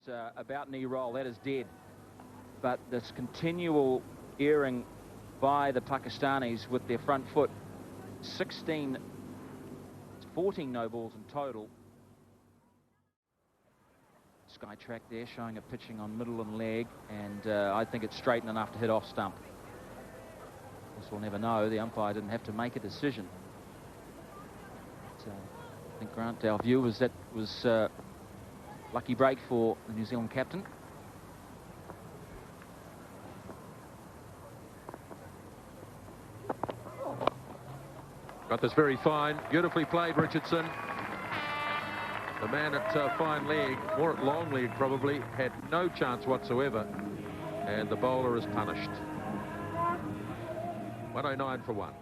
about knee roll, that is dead. But this continual erring by the Pakistanis with their front foot, 14 no balls in total. Sky track there showing a pitching on middle and leg, and I think it's straight enough to hit off stump. Of course, we'll never know. The umpire didn't have to make a decision. But, I think, Grant, our view was that was lucky break for the New Zealand captain. Got this very fine, beautifully played, Richardson. The man at fine leg, more at long leg probably, had no chance whatsoever, and the bowler is punished. 109 for 1.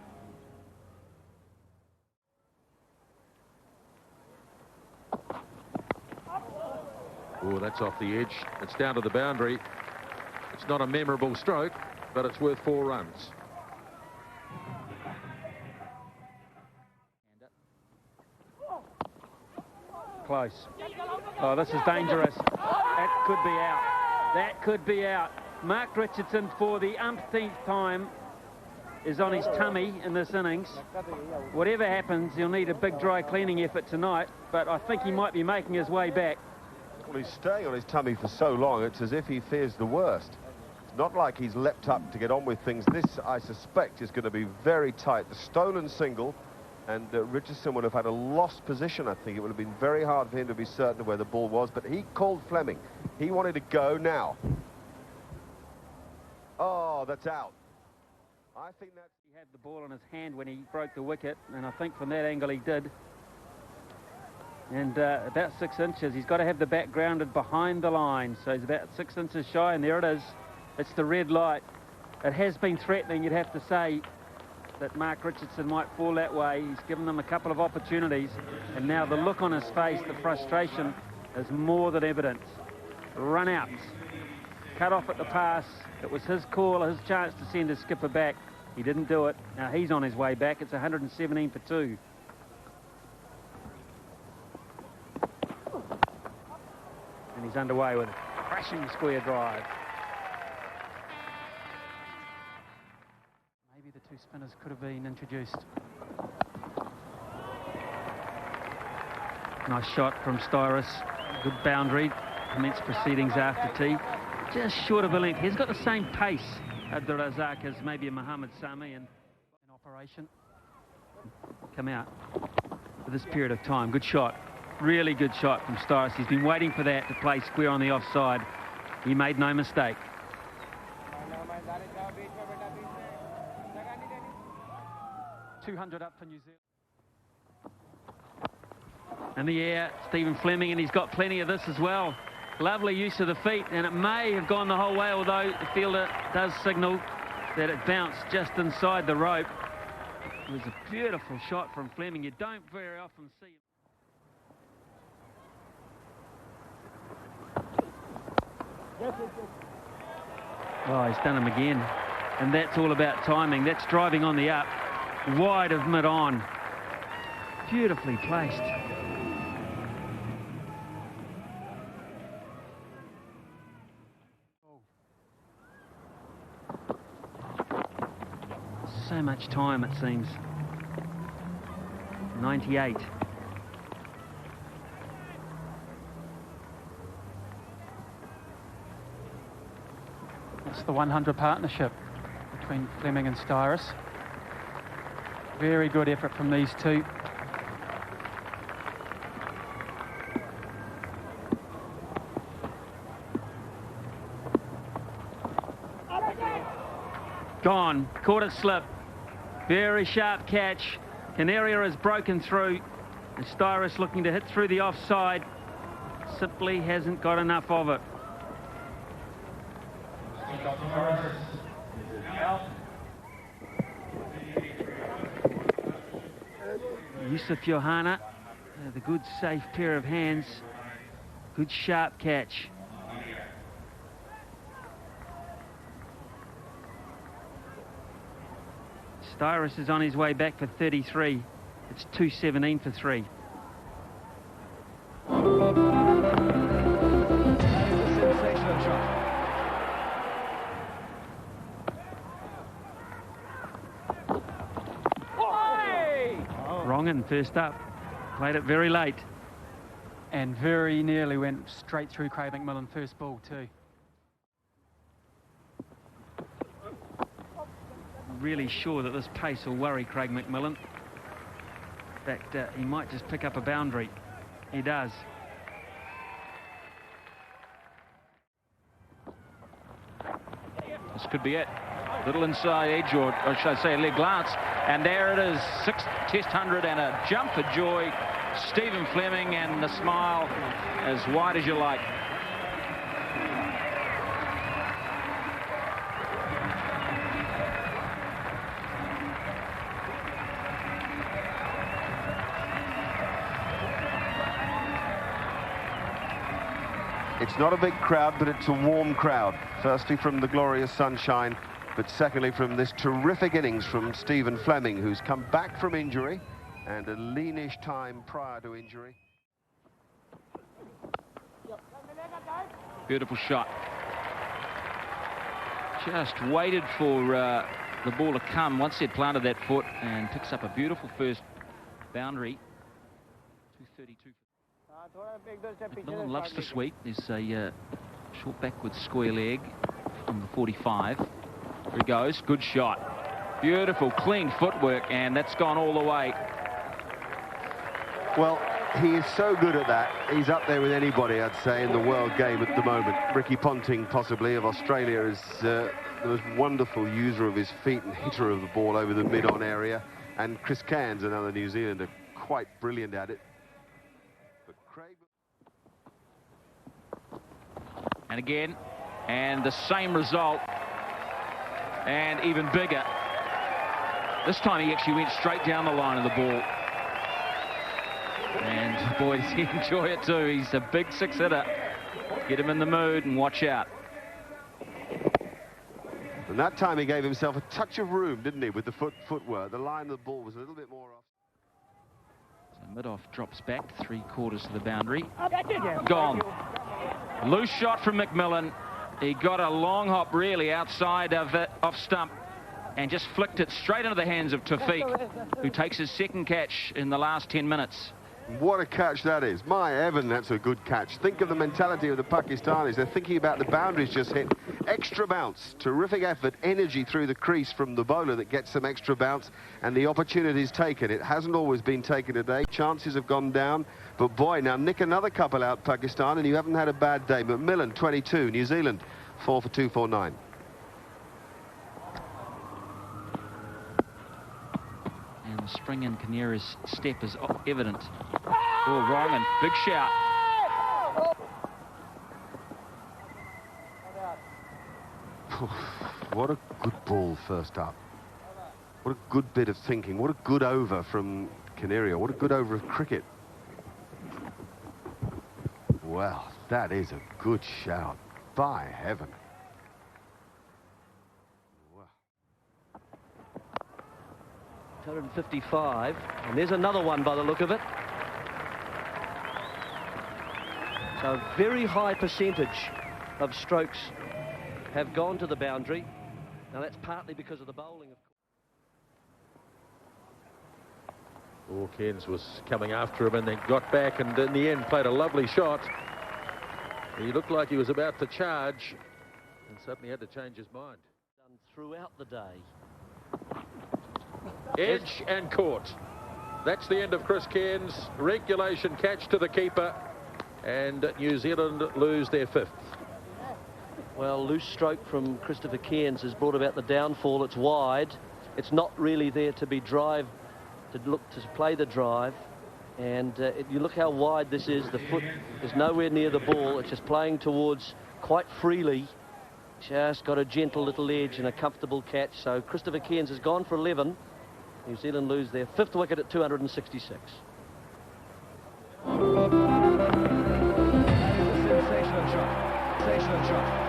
Oh, that's off the edge. It's down to the boundary. It's not a memorable stroke, but it's worth 4 runs. Close. Oh, this is dangerous. That could be out. That could be out. Mark Richardson, for the umpteenth time, is on his tummy in this innings. Whatever happens, he'll need a big dry cleaning effort tonight, but I think he might be making his way back. Well, he's staying on his tummy for so long, it's as if he fears the worst. It's not like he's leapt up to get on with things. This, I suspect, is going to be very tight. The stolen single, and Richardson would have had a lost position, I think. It would have been very hard for him to be certain of where the ball was, but he called Fleming. He wanted to go now. Oh, that's out. I think that he had the ball in his hand when he broke the wicket, and I think from that angle he did. And about 6 inches. He's got to have the bat grounded behind the line, so he's about 6 inches shy, and there it is. It's the red light. It has been threatening, you'd have to say, that Mark Richardson might fall that way. He's given them a couple of opportunities, and now the look on his face, the frustration, is more than evident. Run out. Cut off at the pass. It was his call, his chance to send his skipper back. He didn't do it. Now he's on his way back. It's 117 for 2. And he's underway with a crashing square drive. Maybe the 2 spinners could have been introduced. Nice shot from Styrus. Good boundary. Commenced proceedings after tea. Just short of a length. He's got the same pace, Abdur Razak, as maybe a Mohammad Sami in operation. Come out for this period of time. Good shot. Really good shot from Styrus. He's been waiting for that to play square on the offside. He made no mistake. 200 up for New Zealand. In the air, Stephen Fleming, and he's got plenty of this as well. Lovely use of the feet, and it may have gone the whole way, although the fielder does signal that it bounced just inside the rope. It was a beautiful shot from Fleming. You don't very often see it. Oh, he's done him again. And that's all about timing. That's driving on the up, wide of mid-on. Beautifully placed. So much time, it seems. 98. It's the 100 partnership between Fleming and Styrus. Very good effort from these two. Gone. Caught it slip. Very sharp catch. Canaria has broken through. And Styrus looking to hit through the offside. Simply hasn't got enough of it. Yusuf Yohana, the good safe pair of hands. Good sharp catch. Styrus is on his way back for 33. It's 217 for 3. first up. Played it very late. And very nearly went straight through Craig McMillan first ball too. Really sure that this pace will worry Craig McMillan. In fact, he might just pick up a boundary. He does. This could be it. Little inside edge, or should I say a leg glance. And there it is, 6th Test 100 and a jump for joy. Stephen Fleming, and the smile as wide as you like. It's not a big crowd, but it's a warm crowd. Firstly from the glorious sunshine, but secondly from this terrific innings from Stephen Fleming, who's come back from injury and a leanish time prior to injury. Beautiful shot. Just waited for the ball to come once he'd planted that foot, and picks up a beautiful first boundary. 232. McMillan loves to sweep. There's a short backwards square leg from the 45. There he goes. Good shot. Beautiful, clean footwork, and that's gone all the way. Well, he is so good at that. He's up there with anybody, I'd say, in the world game at the moment. Ricky Ponting, possibly, of Australia, is the most wonderful user of his feet and hitter of the ball over the mid-on area. And Chris Cairns, another New Zealander, quite brilliant at it. But Craig... And again, and the same result, and even bigger. This time he actually went straight down the line of the ball. And boy, does he enjoy it too. He's a big six-hitter. Get him in the mood and watch out. And that time he gave himself a touch of room, didn't he, with the footwork. The line of the ball was a little bit more off. So mid-off drops back 3/4 to the boundary. Gone. Loose shot from McMillan. He got a long hop really outside of it, off stump, and just flicked it straight into the hands of Tafiq, who takes his second catch in the last 10 minutes. What a catch that is. My heaven, that's a good catch. Think of the mentality of the Pakistanis. They're thinking about the boundaries just hit. Extra bounce, terrific effort, energy through the crease from the bowler that gets some extra bounce, and the opportunity's taken. It hasn't always been taken today. Chances have gone down, but boy, now nick another couple out, Pakistan, and you haven't had a bad day. McMillan, 22, New Zealand, 4 for 249. And the spring in Canera's step is evident. Oh, wrong, and big shout. What a good ball first up. What a good bit of thinking. What a good over from Canaria. What a good over of cricket. Well, that is a good shout. By heaven. Wow. 255, and there's another one by the look of it. So a very high percentage of strokes have gone to the boundary. Now that's partly because of the bowling, of course. Cairns was coming after him and then got back, and in the end played a lovely shot. He looked like he was about to charge and suddenly had to change his mind. Done throughout the day. Edge and caught. That's the end of Chris Cairns. Regulation catch to the keeper, and New Zealand lose their 5th. Well, loose stroke from Christopher Cairns has brought about the downfall. It's wide. It's not really there to be drive, to play the drive. And you look how wide this is. The foot is nowhere near the ball. It's just playing towards quite freely. Just got a gentle little edge and a comfortable catch. So Christopher Cairns has gone for 11. New Zealand lose their 5th wicket at 266. Sensational shot. Sensational shot.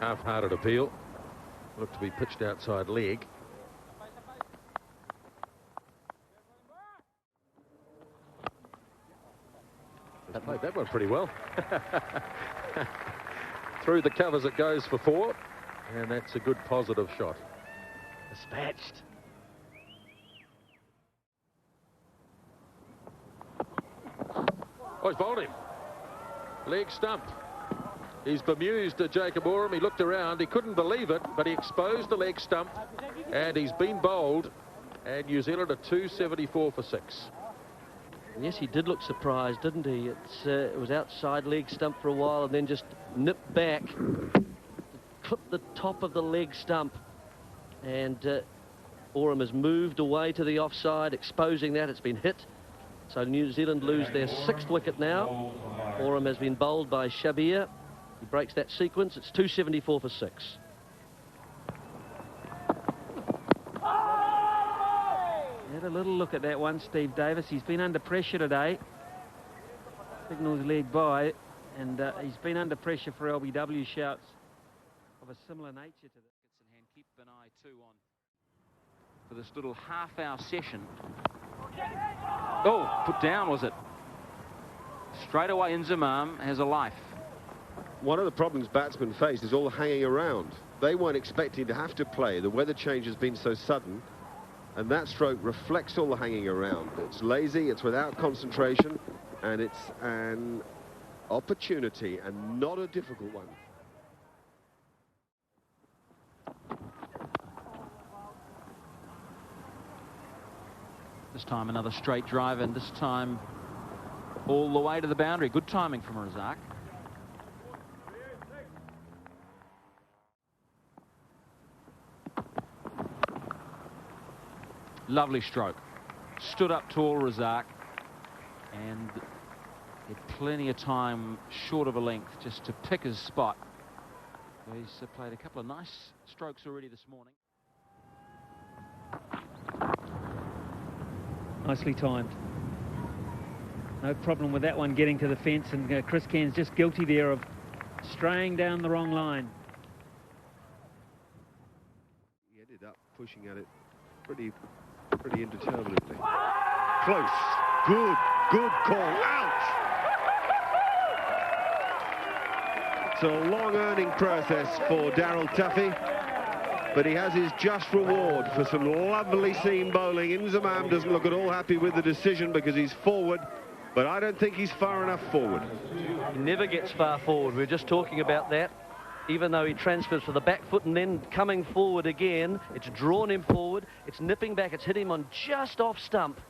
Half-hearted appeal. Looked to be pitched outside leg. Played that one pretty well. Through the covers it goes for 4, and that's a good positive shot. Dispatched. Oh, he's bowled him. Leg stump. He's bemused Jacob Oram. He looked around. He couldn't believe it, but he exposed the leg stump, and he's been bowled. And New Zealand are 274 for 6. Yes, he did look surprised, didn't he? It was outside leg stump for a while and then just nipped back, clipped the top of the leg stump, and Oram has moved away to the offside, exposing that. It's been hit. So New Zealand lose their 6th wicket now. Oram has been bowled by Shabir. He breaks that sequence. It's 274 for 6. Had a little look at that one, Steve Davis. He's been under pressure today. Signals leg by, and he's been under pressure for LBW shouts of a similar nature to this. And keep an eye too on for this little half-hour session. Oh, put down, was it? Straight away, Inzamam has a life. One of the problems batsmen face is all hanging around. They weren't expecting to have to play. The weather change has been so sudden, and that stroke reflects all the hanging around. It's lazy, it's without concentration, and it's an opportunity and not a difficult one. This time another straight drive, and this time all the way to the boundary. Good timing from Razak. Lovely stroke. Stood up tall, Razak, and had plenty of time short of a length just to pick his spot. He's played a couple of nice strokes already this morning. Nicely timed. No problem with that one getting to the fence, and Chris Cairns just guilty there of straying down the wrong line. He ended up pushing at it pretty indeterminately. Close. Good call. Out! It's a long earning process for Daryl Tuffy, but he has his just reward for some lovely seam bowling. Inzamam doesn't look at all happy with the decision because he's forward, but I don't think he's far enough forward. He never gets far forward. We're just talking about that. Even though he transfers for the back foot and then coming forward again, it's drawn him forward, it's nipping back, it's hit him on just off stump.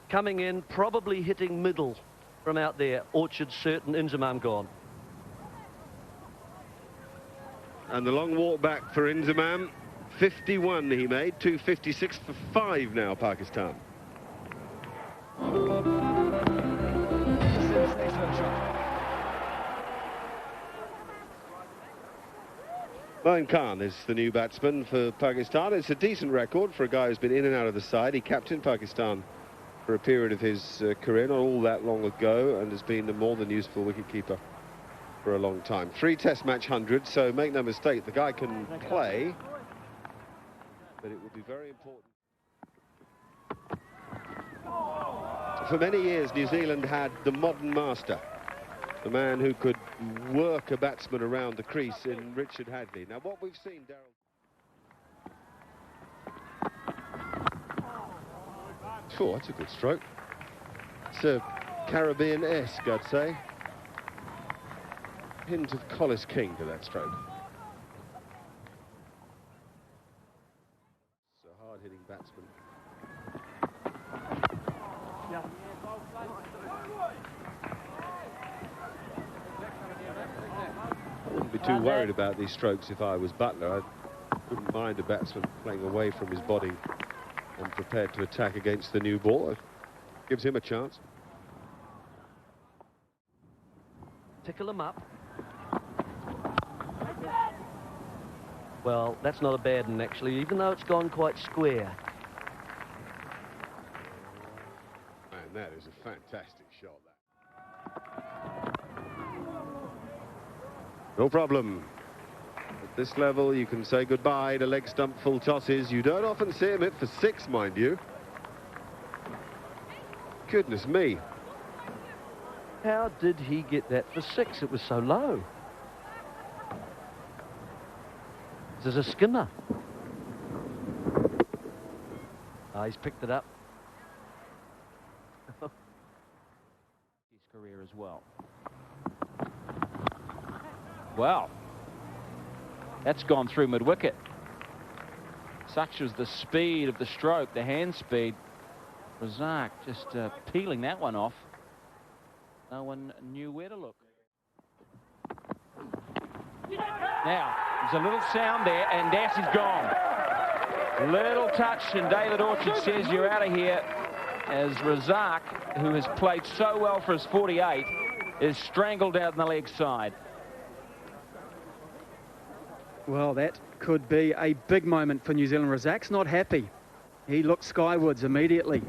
Coming in, probably hitting middle from out there. Orchard certain, Inzamam gone. And the long walk back for Inzamam, 51 he made, 256 for 5 now, Pakistan. Moin Khan is the new batsman for Pakistan. It's a decent record for a guy who's been in and out of the side. He captained Pakistan for a period of his career, not all that long ago, and has been a more than useful wicketkeeper for a long time. 3 test match 100, so make no mistake, the guy can play, but it will be very important. For many years, New Zealand had the modern master, the man who could work a batsman around the crease in Richard Hadley. Now, what we've seen, Daryl... Oh, that's a good stroke. It's a Caribbean-esque, I'd say. Hint of Collis King to that stroke. It's a hard-hitting batsman. I wouldn't be too worried about these strokes if I was Butler. I wouldn't mind a batsman playing away from his body and prepared to attack against the new ball. It gives him a chance. Tickle him up. Well, that's not a bad one, actually, even though it's gone quite square. Man, that is a fantastic shot, that. No problem. At this level, you can say goodbye to leg stump full tosses. You don't often see him hit for 6, mind you. Goodness me. How did he get that for 6? It was so low. This is a skimmer. Oh, he's picked it up. His career as well. Wow. That's gone through mid-wicket. Such was the speed of the stroke, the hand speed. Razak just peeling that one off. No one knew where to look. Now, there's a little sound there, and Dassey's gone. Little touch, and David Orchard says you're out of here, as Razak, who has played so well for his 48, is strangled out on the leg side. Well, that could be a big moment for New Zealand. Razak's not happy. He looks skywards immediately.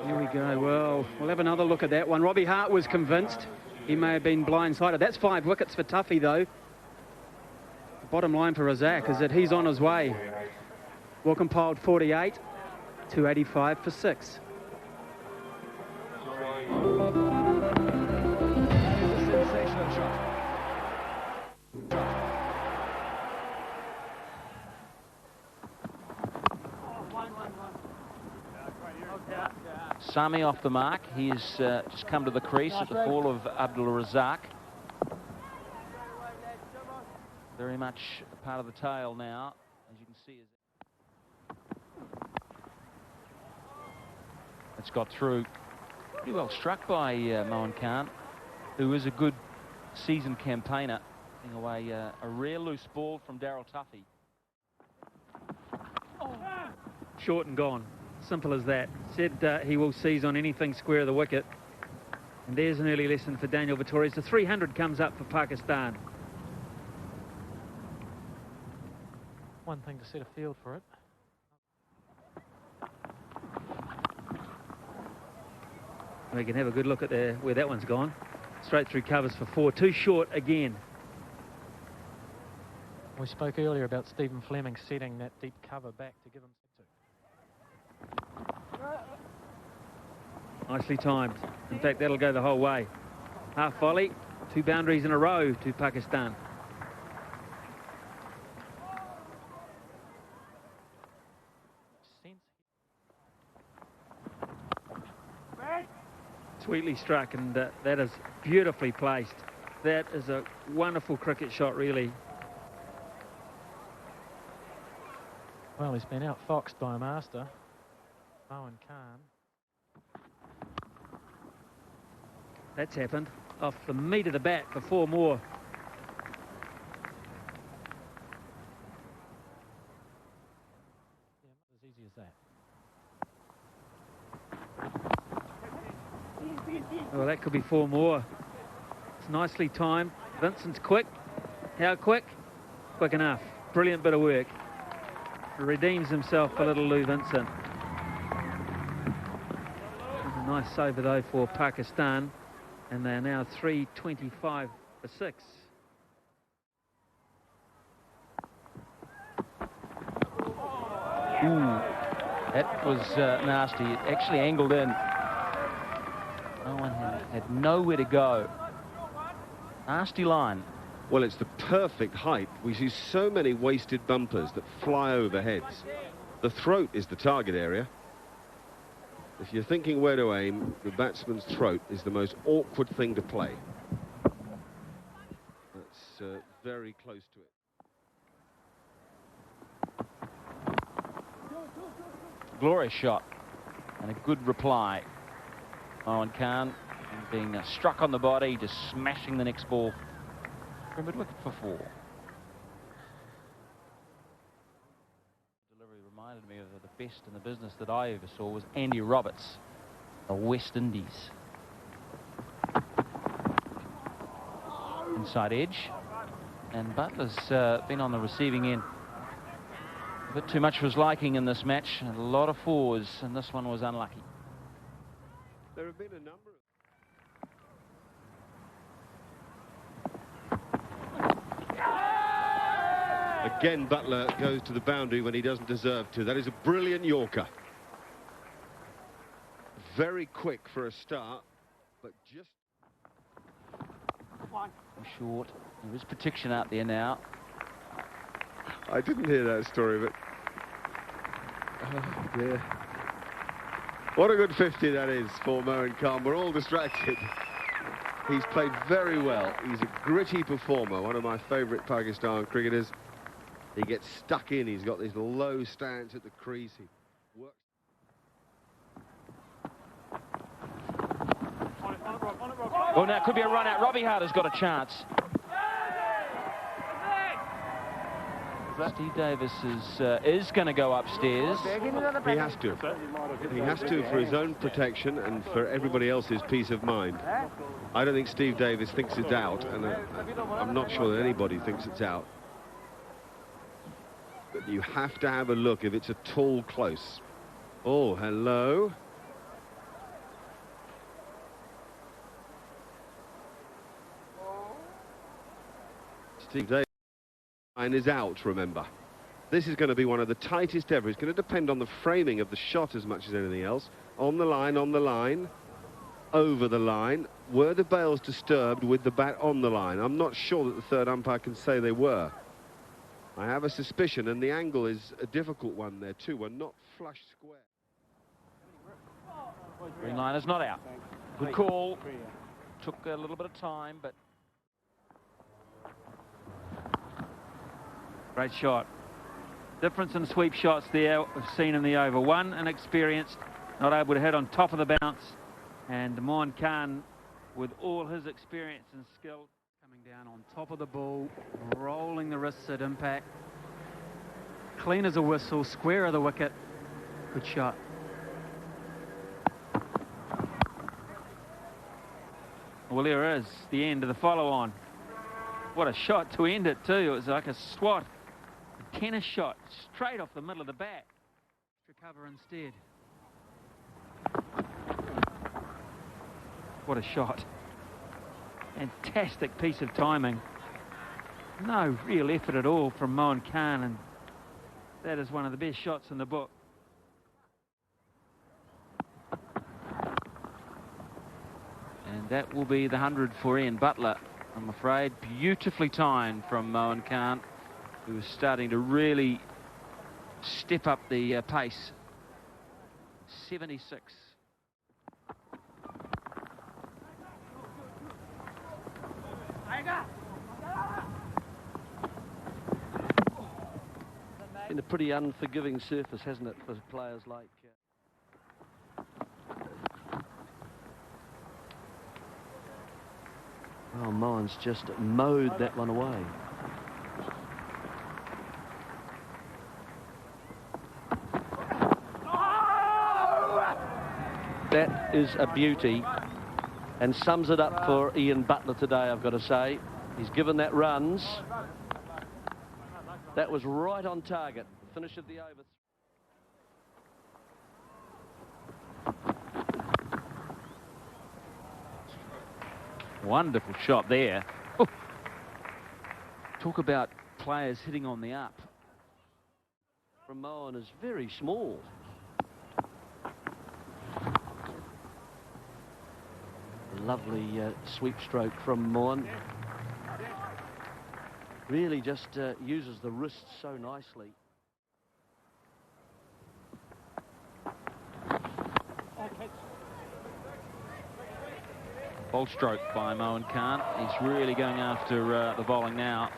Here we go. Well, we'll have another look at that one. Robbie Hart was convinced. He may have been blindsided. That's 5 wickets for Tuffy, though. The bottom line for Razak is that he's on his way. Well compiled 48, 285 for 6. Sensational shot. Sami off the mark. He's just come to the crease at the fall of Abdul Razak. Very much a part of the tail now, as you can see. It's got through. Pretty well struck by Mohan Khan, who is a good seasoned campaigner. Getting away a rare loose ball from Daryl Tuffy. Short and gone. Simple as that. Said he will seize on anything square of the wicket. And there's an early lesson for Daniel Vittorius. The 300 comes up for Pakistan. One thing to set a field for it. We can have a good look at where that one's gone. Straight through covers for 4. Too short again. We spoke earlier about Stephen Fleming setting that deep cover back to give him Nicely timed. In fact, that'll go the whole way. Half volley, 2 boundaries in a row to Pakistan. Sweetly struck, and that is beautifully placed. That is a wonderful cricket shot, really. Well, he's been outfoxed by a master, Mohan Khan. That's happened. Off the meat of the bat for 4 more. Yeah, not as easy as that. Well, that could be 4 more. It's nicely timed. Vincent's quick. How quick? Quick enough. Brilliant bit of work. Redeems himself for little Lou Vincent. There's a nice over though for Pakistan, and they're now 325 for 6. Ooh, that was nasty. It actually angled in. No one had nowhere to go. Nasty line. Well, it's the perfect height. We see so many wasted bumpers that fly over heads. The throat is the target area. If you're thinking where to aim, the batsman's throat is the most awkward thing to play. That's very close to it. Glorious shot and a good reply. Mohan Khan being struck on the body, just smashing the next ball for mid-wicket for 4. Delivery reminded me of the best in the business that I ever saw was Andy Roberts, the West Indies. Inside edge, and Butler's been on the receiving end. A bit too much for his liking in this match. A lot of 4s, and this one was unlucky. There have been a number of... Again, Butler goes to the boundary when he doesn't deserve to. That is a brilliant Yorker. Very quick for a start, but just... Short, There is protection out there now. I didn't hear that story, but... Oh, dear. What a good 50 that is for Moeen Khan. We're all distracted. He's played very well. He's a gritty performer, one of my favourite Pakistan cricketers. He gets stuck in. He's got this low stance at the crease. He works. Oh, now it could be a run out. Robbie Hart has got a chance. Steve Davis is going to go upstairs. He has to. He has to for his own protection and for everybody else's peace of mind. I don't think Steve Davis thinks it's out, and I'm not sure that anybody thinks it's out. But you have to have a look if it's at all close. Oh, hello. Steve Davis is out, remember. This is going to be one of the tightest ever. It's going to depend on the framing of the shot as much as anything else. On the line, over the line. Were the bails disturbed with the bat on the line? I'm not sure that the third umpire can say they were. I have a suspicion, and the angle is a difficult one there too. We're not flush square. Green line is not out. Good call. Took a little bit of time, but... Great shot. Difference in sweep shots there we've seen in the over. One, inexperienced, not able to hit on top of the bounce. And Moeen Khan, with all his experience and skill, coming down on top of the ball, rolling the wrists at impact. Clean as a whistle, square of the wicket. Good shot. Well, there is the end of the follow-on. What a shot to end it, too. It was like a swat. Tennis shot straight off the middle of the bat. Recover instead. What a shot. Fantastic piece of timing. No real effort at all from Moeen Khan, and that is one of the best shots in the book. And that will be the 100 for Ian Butler, I'm afraid. Beautifully timed from Moeen Khan, who was starting to really step up the pace. 76. Been a pretty unforgiving surface, hasn't it, for players like... Well, Moeen's just mowed that one away. That is a beauty and sums it up for Ian Butler today, I've got to say. He's given that runs. That was right on target. Finish of the over. Wonderful shot there. Oh. Talk about players hitting on the up. From Moeen is very small. Lovely sweep stroke from Moeen. Really just uses the wrists so nicely. Bold stroke by Moeen Khan. He's really going after the bowling now.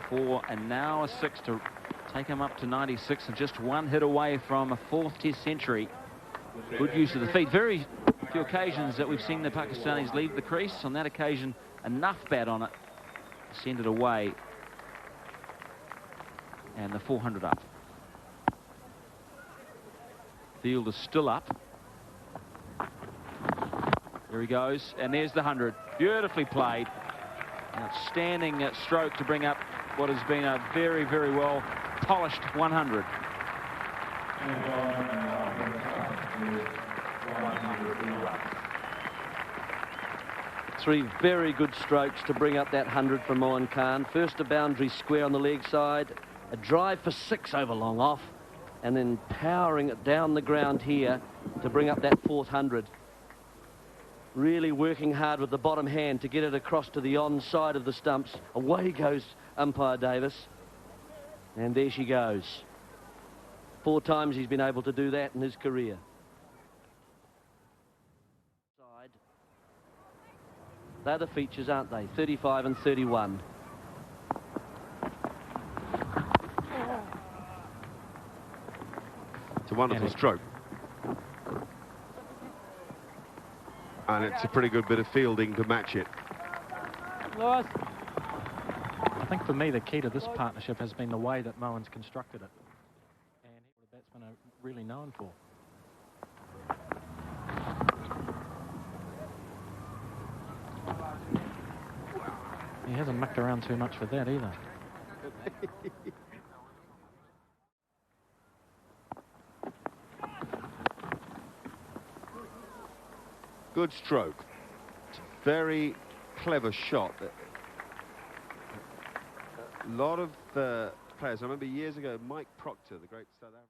4 and now a 6 to take him up to 96, and just one hit away from a 4th Test century. Good use of the feet. Very few occasions that we've seen the Pakistanis leave the crease. On that occasion, enough bat on it to send it away. And the 400 up. Field is still up. There he goes, and there's the 100. Beautifully played. Outstanding stroke to bring up what has been a very, very well polished 100. Three very good strokes to bring up that 100 from Moeen Khan. First a boundary square on the leg side, a drive for 6 over long off, and then powering it down the ground here to bring up that 4th 100. really working hard with the bottom hand to get it across to the on side of the stumps. Away goes umpire Davis. And there she goes. 4 times he's been able to do that in his career. They're the features, aren't they? 35 and 31. It's a wonderful stroke. And it's a pretty good bit of fielding to match it. I think for me the key to this partnership has been the way that Moen's constructed it. And he's what the batsmen are really known for. He hasn't mucked around too much for that either. Good stroke. It's a very clever shot. A lot of players, I remember years ago, Mike Proctor, the great South African.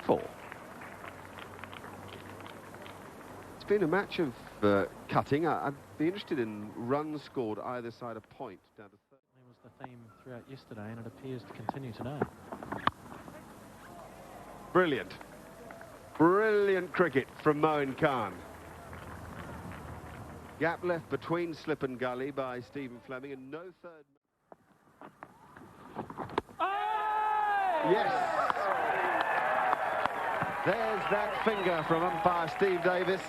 4. It's been a match of cutting. I'd be interested in runs scored either side of point down to 30. That was the theme throughout yesterday, and it appears to continue today. Brilliant. Brilliant cricket from Moen Khan. Gap left between slip and gully by Stephen Fleming, and no third. Yes! There's that finger from umpire Steve Davis.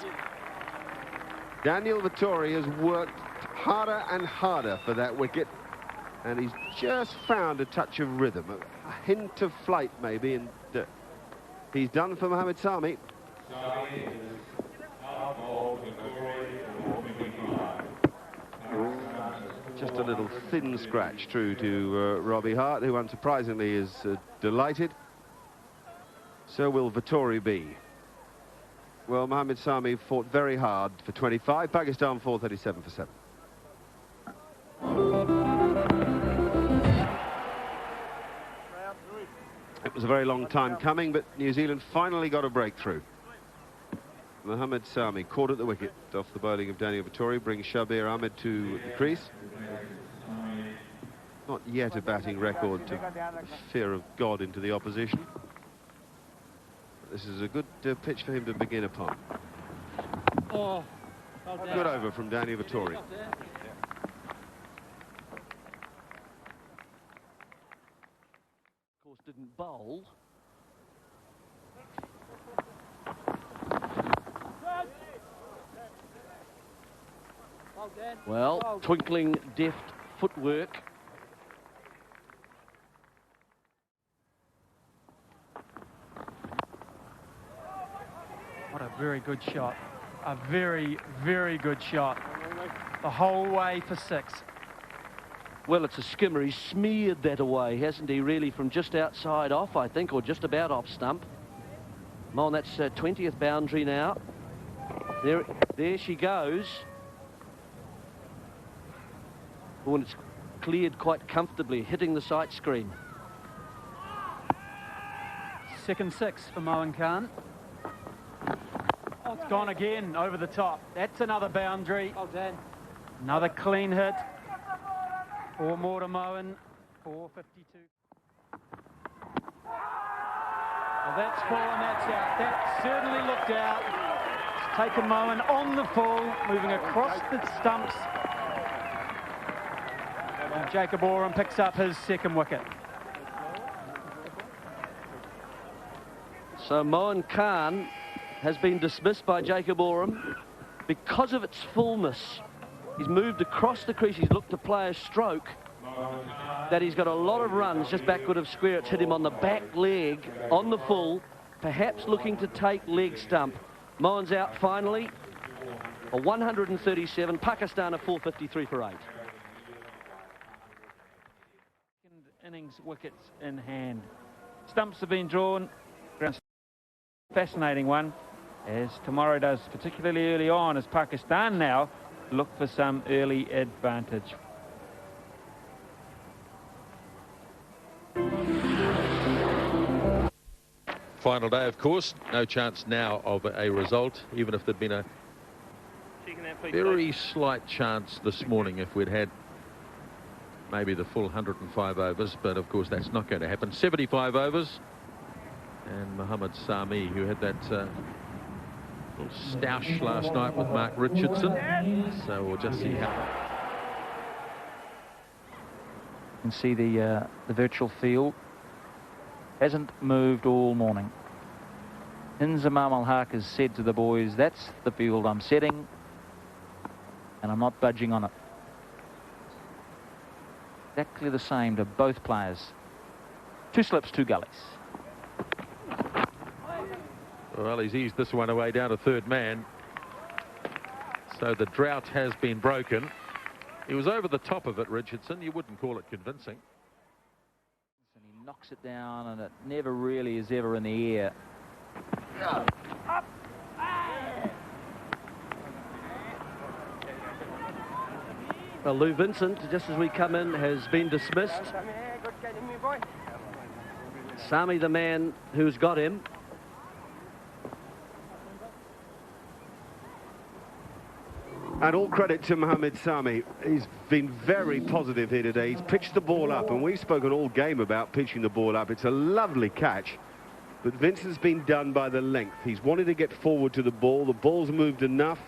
Daniel Vettori has worked harder and harder for that wicket, and he's just found a touch of rhythm, a hint of flight maybe, and he's done for Mohammad Sami. Just a little thin scratch through to Robbie Hart, who unsurprisingly is delighted. So will Vettori be. Well, Mohammad Sami fought very hard for 25. Pakistan 437 for 7. It was a very long time coming, but New Zealand finally got a breakthrough. Mohammad Sami caught at the wicket off the bowling of Daniel Vettori, brings Shabir Ahmed to the crease. Not yet a batting record to the fear of God into the opposition. This is a good pitch for him to begin upon. Oh, good over from Daniel Vettori. Of course, didn't bowl. Well, twinkling, deft footwork. What a very good shot. A very, very good shot. The whole way for 6. Well, it's a skimmer. He's smeared that away, hasn't he, really, from just outside off, I think, or just about off stump. Mon, that's 20th boundary now. There she goes. Oh, and it's cleared quite comfortably, hitting the sight screen. Second 6 for Moen Khan. Oh, it's gone again over the top. That's another boundary. Well done. Another clean hit. 4 more to Moen. 452. Well, that's fallen, that's out. That certainly looked out. It's taken Moen on the full, moving across the stumps. And Jacob Oram picks up his second wicket. So Moen Khan has been dismissed by Jacob Oram because of its fullness. He's moved across the crease. He's looked to play a stroke that he's got a lot of runs just backward of square. It's hit him on the back leg on the full, perhaps looking to take leg stump. Moen's out finally. A 137. Pakistan a 453 for 8. Second innings wickets in hand. Stumps have been drawn. Fascinating one, as tomorrow does, particularly early on, as Pakistan now look for some early advantage. Final day, of course. No chance now of a result, even if there'd been a very slight chance this morning if we'd had maybe the full 105 overs, but of course that's not going to happen. 75 overs, and Mohamed Sami, who had that little stoush last night with Mark Richardson, so we'll just see how. You can see the virtual field hasn't moved all morning. Inzamam al-Haq has said to the boys, that's the field I'm setting, and I'm not budging on it. Exactly the same to both players. 2 slips, 2 gullies. Well, he's eased this one away down to third man. So the drought has been broken. He was over the top of it, Richardson. You wouldn't call it convincing. And he knocks it down, and it never really is ever in the air. Well, Lou Vincent, just as we come in, has been dismissed. Sami, the man who's got him. And all credit to Mohamed Sami. He's been very positive here today. He's pitched the ball up, and we've spoken all game about pitching the ball up. It's a lovely catch, but Vincent's been done by the length. He's wanted to get forward to the ball. The ball's moved enough.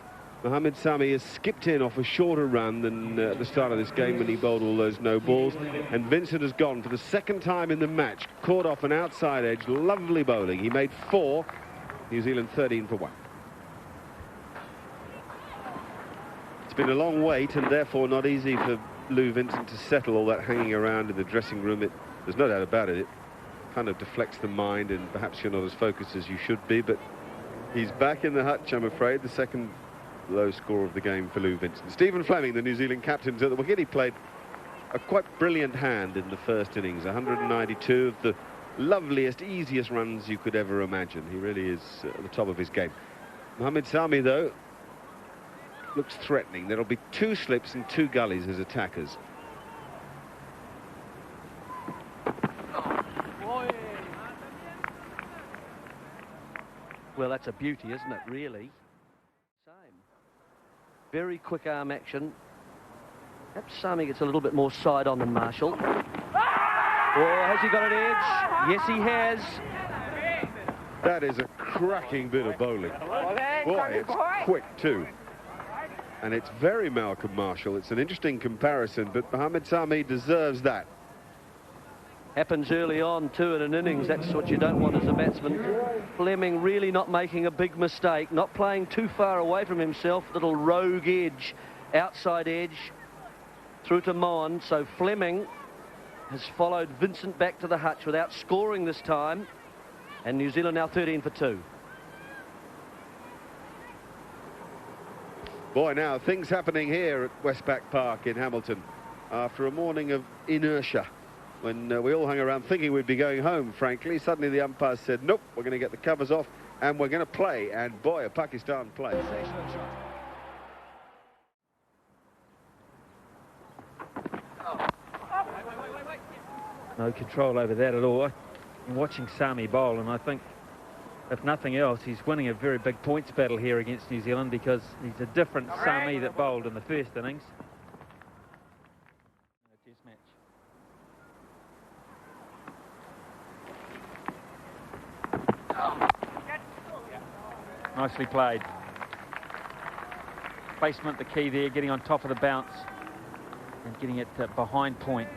Mohamed Sami has skipped in off a shorter run than at the start of this game when he bowled all those no balls. And Vincent has gone for the second time in the match, caught off an outside edge. Lovely bowling. He made 4. New Zealand 13 for 1. It's been a long wait, and therefore not easy for Lou Vincent to settle all that hanging around in the dressing room. There's no doubt about it. It kind of deflects the mind, and perhaps you're not as focused as you should be, but he's back in the hutch, I'm afraid. The second low score of the game for Lou Vincent. Stephen Fleming, the New Zealand captain's at the wicket. He played a quite brilliant hand in the first innings. 192 of the loveliest, easiest runs you could ever imagine. He really is at the top of his game. Mohamed Sami, though, looks threatening. There'll be 2 slips and 2 gullies as attackers. Well, that's a beauty, isn't it, really? Same. Very quick arm action. Perhaps Sami gets a little bit more side on than Marshall. Oh, has he got an edge? Yes, he has. That is a cracking bit of bowling. Boy, it's quick too. And it's very Malcolm Marshall. It's an interesting comparison, but Mohamed Sami deserves that. Happens early on too in an innings. That's what you don't want as a batsman. Fleming really not making a big mistake, not playing too far away from himself. Little rogue edge, outside edge through to Mohan. So Fleming has followed Vincent back to the hutch without scoring this time, and New Zealand now 13 for 2. Boy, now things happening here at Westpac Park in Hamilton after a morning of inertia. When we all hung around thinking we'd be going home, frankly, suddenly the umpires said, nope, we're going to get the covers off and we're going to play. And boy, a Pakistan play. No control over that at all. I'm watching Sami bowl, and I think, if nothing else, he's winning a very big points battle here against New Zealand, because he's a different Sami that bowled in the first innings. Test match. Nicely played. Placement the key there, getting on top of the bounce and getting it behind point.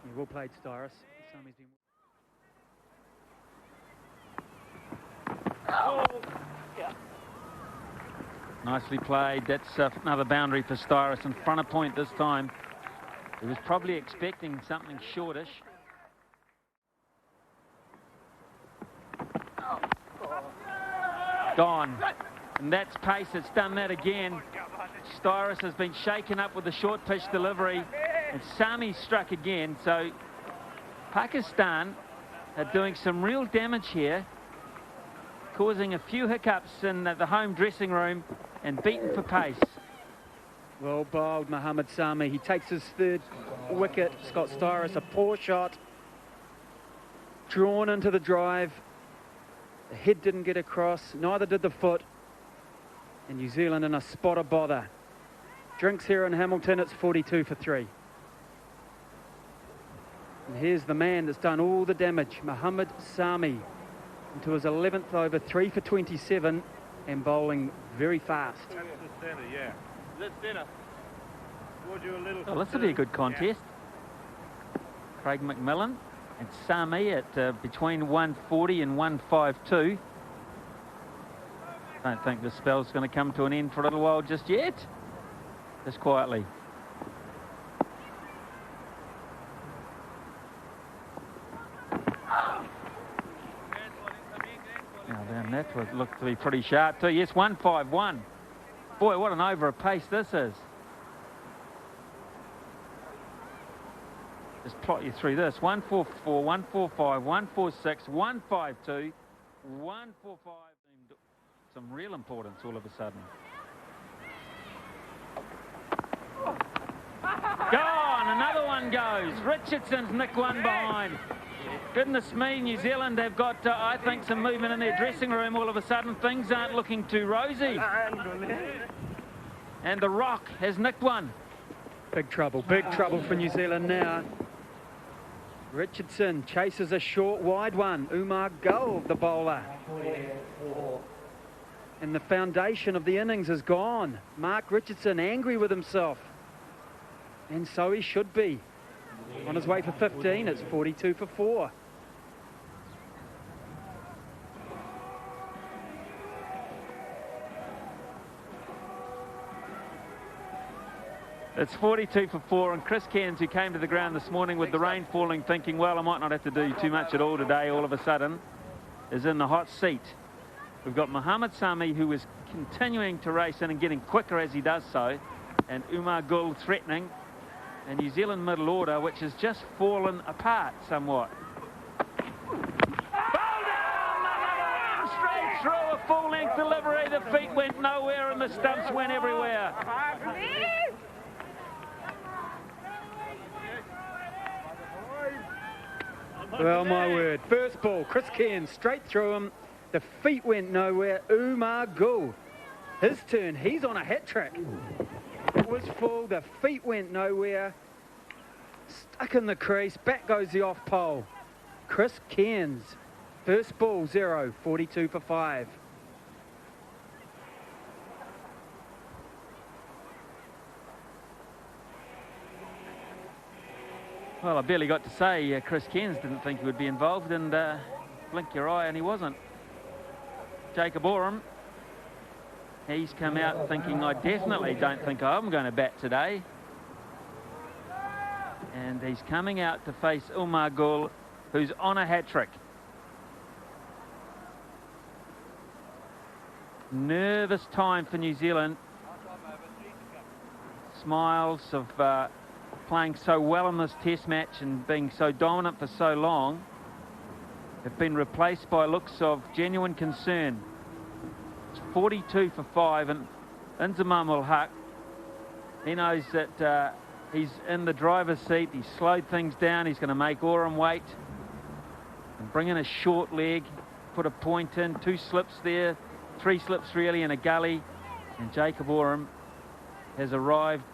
Yeah, well played, Styrus. Sami's been... Nicely played. That's another boundary for Styrus in front of point this time. He was probably expecting something shortish. Gone. And that's pace. It's done that again. Styrus has been shaken up with the short pitch delivery, and Sami struck again. So Pakistan are doing some real damage here, causing a few hiccups in the home dressing room, and beaten for pace. Well bowled, Mohamed Sami. He takes his 3rd wicket. Scott Styrus, a poor shot. drawn into the drive. The head didn't get across, neither did the foot. And New Zealand in a spot of bother. Drinks here in Hamilton, it's 42 for 3. And here's the man that's done all the damage, Mohamed Sami, into his 11th over, 3 for 27, and bowling very fast. That's the centre, yeah. That's centre. Well, this will be a good contest. Craig McMillan and Sami at between 140 and 152. Don't think the spell's going to come to an end for a little while just yet. Just quietly. Now then, that would look to be pretty sharp too. Yes, 151. Boy, what an over a pace this is. Just plot you through this. 144, 145, 146, 152, 145. Some real importance all of a sudden. Gone, another one goes. Richardson's nicked one behind. Goodness me, New Zealand have got, I think, some movement in their dressing room all of a sudden. Things aren't looking too rosy. And the Rock has nicked one. Big trouble for New Zealand now. Richardson chases a short, wide one. Umar Gull, the bowler. And the foundation of the innings is gone. Mark Richardson angry with himself. And so he should be. On his way for 15, it's 42 for 4. It's 42 for 4, and Chris Cairns, who came to the ground this morning with the rain falling, thinking, well, I might not have to do too much at all today, all of a sudden, is in the hot seat. We've got Mohamed Sami, who is continuing to race in and getting quicker as he does so, and Umar Gull threatening, and New Zealand middle order, which has just fallen apart somewhat. Straight through a full-length delivery. The feet went nowhere and the stumps went everywhere. Well, my word. First ball, Chris Cairns straight through him. The feet went nowhere. Umar Gull, his turn. He's on a hat trick. It was full. The feet went nowhere. Stuck in the crease. Back goes the off pole. Chris Cairns. First ball, 0, 42 for 5. Well, I barely got to say Chris Cairns didn't think he would be involved, and blink your eye and he wasn't. Jacob Oram, he's come out thinking, I definitely don't think I'm going to bat today. And he's coming out to face Umar Gull, who's on a hat-trick. Nervous time for New Zealand. Smiles of playing so well in this test match and being so dominant for so long have been replaced by looks of genuine concern. It's 42 for 5, and Inzamam ul Haq, he knows that he's in the driver's seat. He's slowed things down. He's going to make Oram wait and bring in a short leg, put a point in, 2 slips there, 3 slips really, and a gully. And Jacob Oram has arrived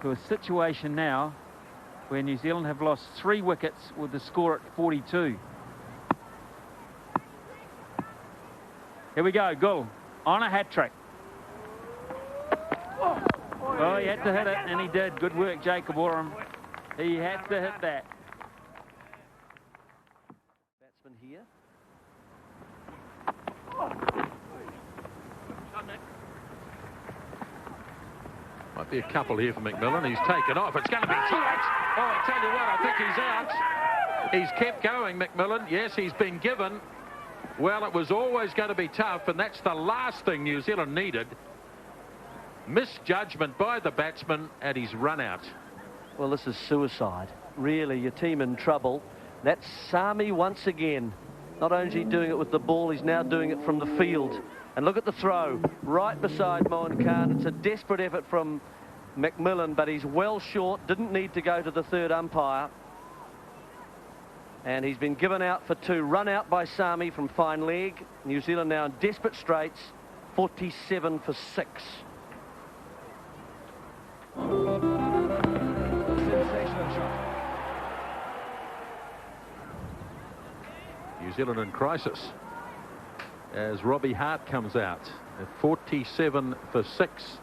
to a situation now where New Zealand have lost 3 wickets with the score at 42. Here we go, Gull on a hat-trick. Oh, he had to hit it, and he did. Good work, Jacob Oram. He had to hit that. Batsman here. Might be a couple here for McMillan. He's taken off. It's going to be tight. Oh, I tell you what, I think he's out. He's kept going, McMillan. Yes, he's been given. Well, it was always going to be tough, and that's the last thing New Zealand needed. Misjudgment by the batsman, and he's run out. Well, this is suicide. Really, your team in trouble. That's Sami once again. Not only is he doing it with the ball, he's now doing it from the field. And look at the throw, right beside Mohan Khan. It's a desperate effort from McMillan, but he's well short, didn't need to go to the third umpire. And he's been given out for 2. Run out by Sami from fine leg. New Zealand now in desperate straits. 47 for 6. Sensational shot. New Zealand in crisis as Robbie Hart comes out at 47 for 6.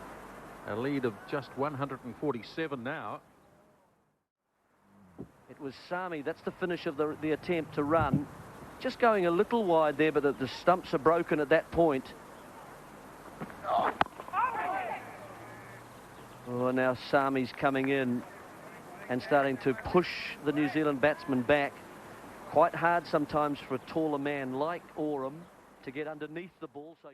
A lead of just 147 now. It was Sami. That's the finish of the attempt to run. Just going a little wide there, but the stumps are broken at that point. Oh, now Sami's coming in and starting to push the New Zealand batsman back. Quite hard sometimes for a taller man like Oram to get underneath the ball. So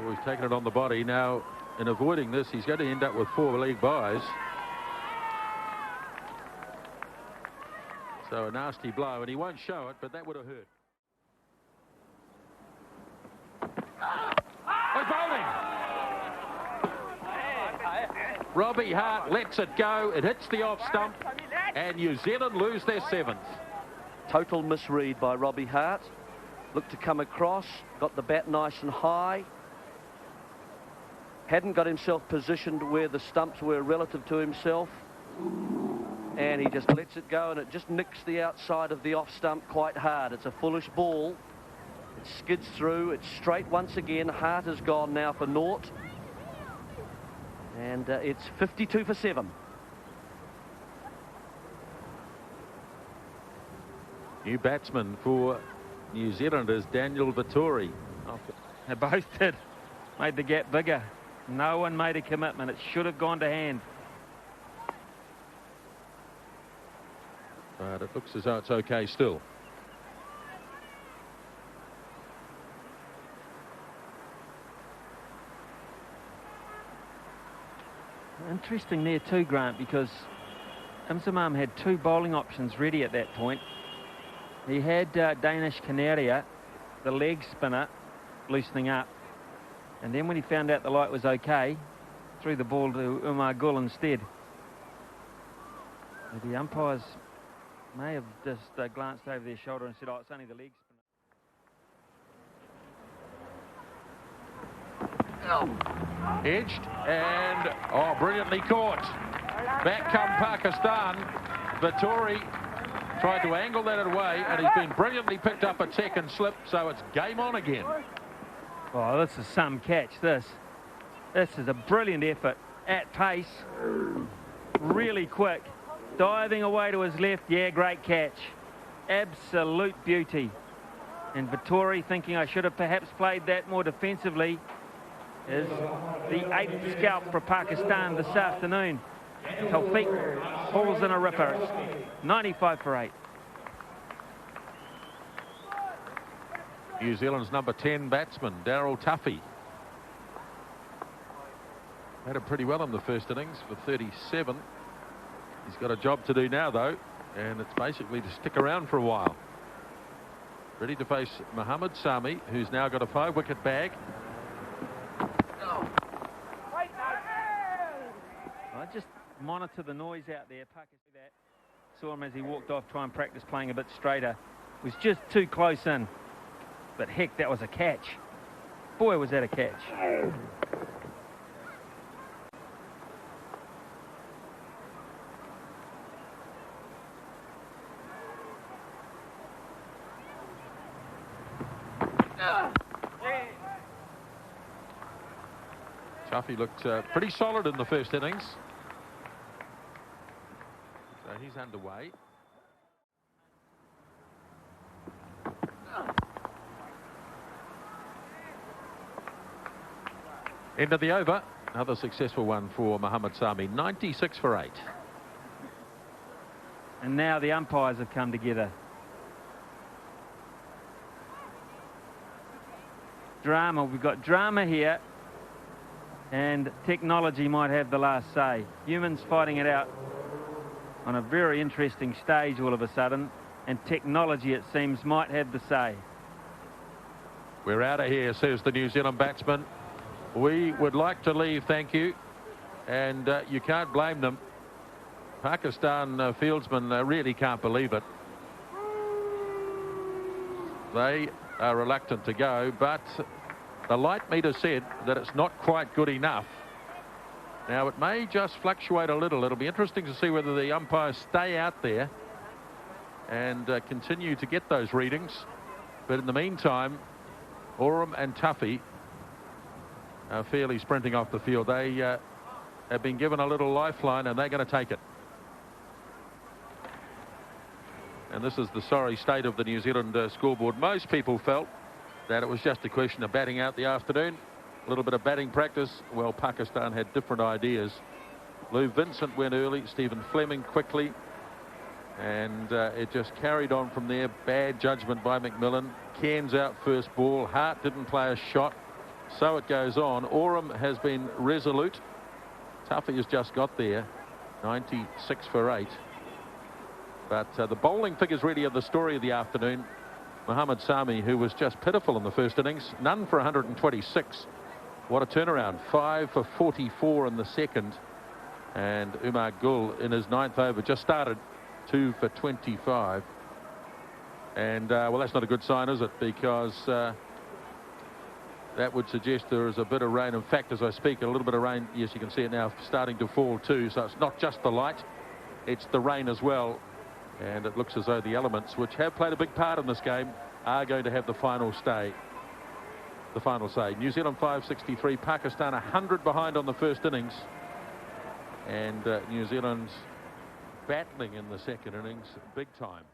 Oh, he's taken it on the body. Now, in avoiding this, he's going to end up with 4 leg byes. So a nasty blow, and he won't show it, but that would have hurt. Oh, bowling! Robbie Hart lets it go. It hits the off stump, and New Zealand lose their 7th. Total misread by Robbie Hart. Looked to come across, got the bat nice and high. Hadn't got himself positioned where the stumps were relative to himself. And he just lets it go, and it just nicks the outside of the off stump quite hard. It's a foolish ball. It skids through. It's straight once again. Hart is gone now for naught. And it's 52 for 7. New batsman for New Zealand is Daniel Vettori. They both did. Made the gap bigger. No one made a commitment. It should have gone to hand. But it looks as though it's okay still. Interesting there too, Grant, because Imsamam had 2 bowling options ready at that point. He had Danish Canaria, the leg spinner, loosening up. And then when he found out the light was okay, threw the ball to Umar Gul instead. The umpires may have just glanced over their shoulder and said, oh, it's only the leg spinner. Edged and, oh, brilliantly caught. Back come Pakistan. Vettori tried to angle that away, and he's been brilliantly picked up at second slip, so it's game on again. Oh, this is some catch, this. This is a brilliant effort at pace. Really quick. Diving away to his left. Yeah, great catch. Absolute beauty. And Vettori, thinking I should have perhaps played that more defensively, is the 8th scalp for Pakistan this afternoon. Tawfiq pulls in a ripper. It's 95 for 8. New Zealand's number 10 batsman, Daryl Tuffy. Had it pretty well in the first innings for 37. He's got a job to do now, though, and it's basically to stick around for a while. Ready to face Mohammad Sami, who's now got a 5-wicket bag. I just monitor the noise out there. Saw him as he walked off, try and practice playing a bit straighter. Was just too close in. But heck, that was a catch. Boy, was that a catch. Tuffy looked pretty solid in the first innings. So he's underway. End of the over. Another successful one for Mohammad Sami. 96 for 8. And now the umpires have come together. Drama. We've got drama here. And technology might have the last say. Humans fighting it out on a very interesting stage all of a sudden. And technology, it seems, might have the say. We're out of here, says the New Zealand batsman. We would like to leave, thank you. And you can't blame them. Pakistan fieldsmen really can't believe it. They are reluctant to go, but the light meter said that it's not quite good enough. Now, it may just fluctuate a little. It'll be interesting to see whether the umpires stay out there and continue to get those readings. But in the meantime, Oram and Tuffy are fairly sprinting off the field. They have been given a little lifeline, and they're going to take it. And this is the sorry state of the New Zealand scoreboard. Most people felt that it was just a question of batting out the afternoon. A little bit of batting practice. Well, Pakistan had different ideas. Lou Vincent went early, Stephen Fleming quickly, and it just carried on from there. Bad judgment by McMillan. Cairns out first ball. Hart didn't play a shot. So it goes on. Oram has been resolute. Tuffy has just got there. 96 for 8. But the bowling figures really are the story of the afternoon. Mohammad Sami, who was just pitiful in the first innings, none for 126. What a turnaround. 5 for 44 in the second. And Umar Gul in his 9th over just started 2 for 25. And well, that's not a good sign, is it? Because that would suggest there is a bit of rain. In fact, as I speak, a little bit of rain, yes, you can see it now starting to fall too. So it's not just the light, it's the rain as well. And it looks as though the elements, which have played a big part in this game, are going to have the final say. New Zealand 563, Pakistan 100 behind on the first innings. And New Zealand's battling in the second innings big time.